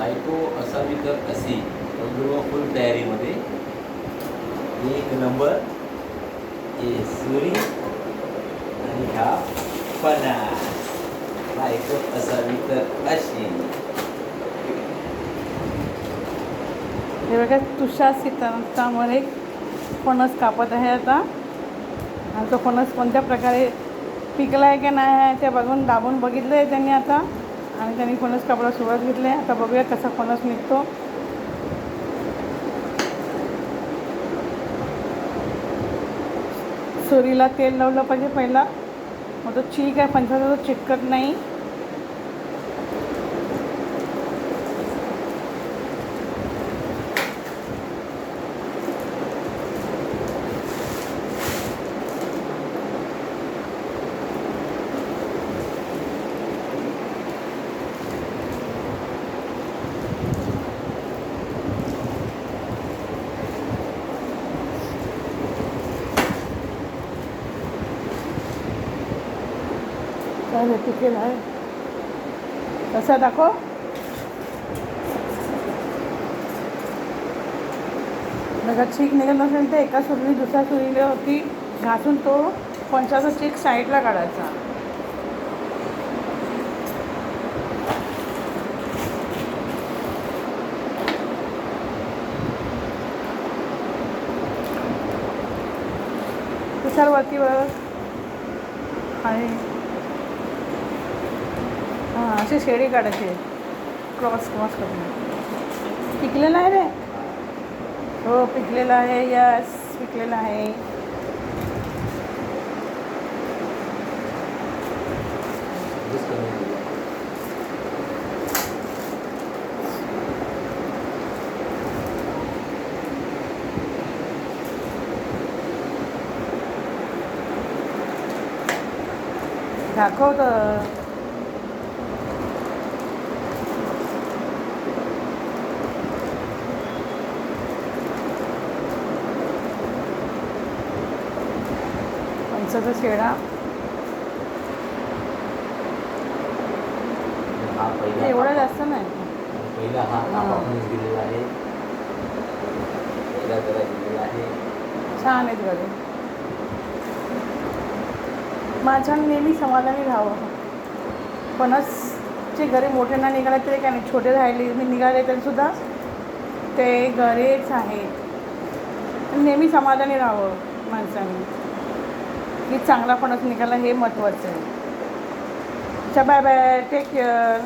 बायको असावी तर अशी बंधुर्व फुल तयारीमध्ये. एक नंबर हे सुरी आणि हा फणस. बायको असावी तर अशी. हे बघा तुषार सीतारामवर एक फणस कापत आहे आता. आणि तो फणस कोणत्या प्रकारे पिकला आहे की नाही आहे ते बघून दाबून बघितलं आहे त्यांनी आता. आणि त्यांनी फणस कापायला सुरुवात घेतली आहे. आता बघूया कसा फणस निघतो. सुरीला तेल लावलं पाहिजे पहिला, मग तो ठीक आहे, फणसाचा तो चिटकत नाही. काय पिकेल आहे कसं दाखव. जर चीक निघत नसेल तर एका सुरीने दुसऱ्या सुरीवरती घासून तो फणसाचा चीक साईडला काढायचा. तुषारवरती बघ आणि हां अशी शेडी काढायची क्रॉस क्रॉस करून. पिकलेला आहे रे. हो पिकलेला आहे. यस पिकलेला आहे. दाखवतं. फणसाचा शेडा हा पहिला एवढा जास्त नाही. पहिला हा कापूनच गेलेला आहे. पहिला जरा गेलेला आहे. छान आहेत घरी. माझ्या नेहमी समाधानी राहावं. फणसचे घरी मोठे नाही निघाले तरी काय नाही, छोटे राहिले मी निघाले तरीसुद्धा ते घरेच आहेत. नेहमी समाधानी राहावं माणसाने की चांगला फणस निघाला हे महत्त्वाचं आहे. अच्छा बाय बाय, टेक केअर.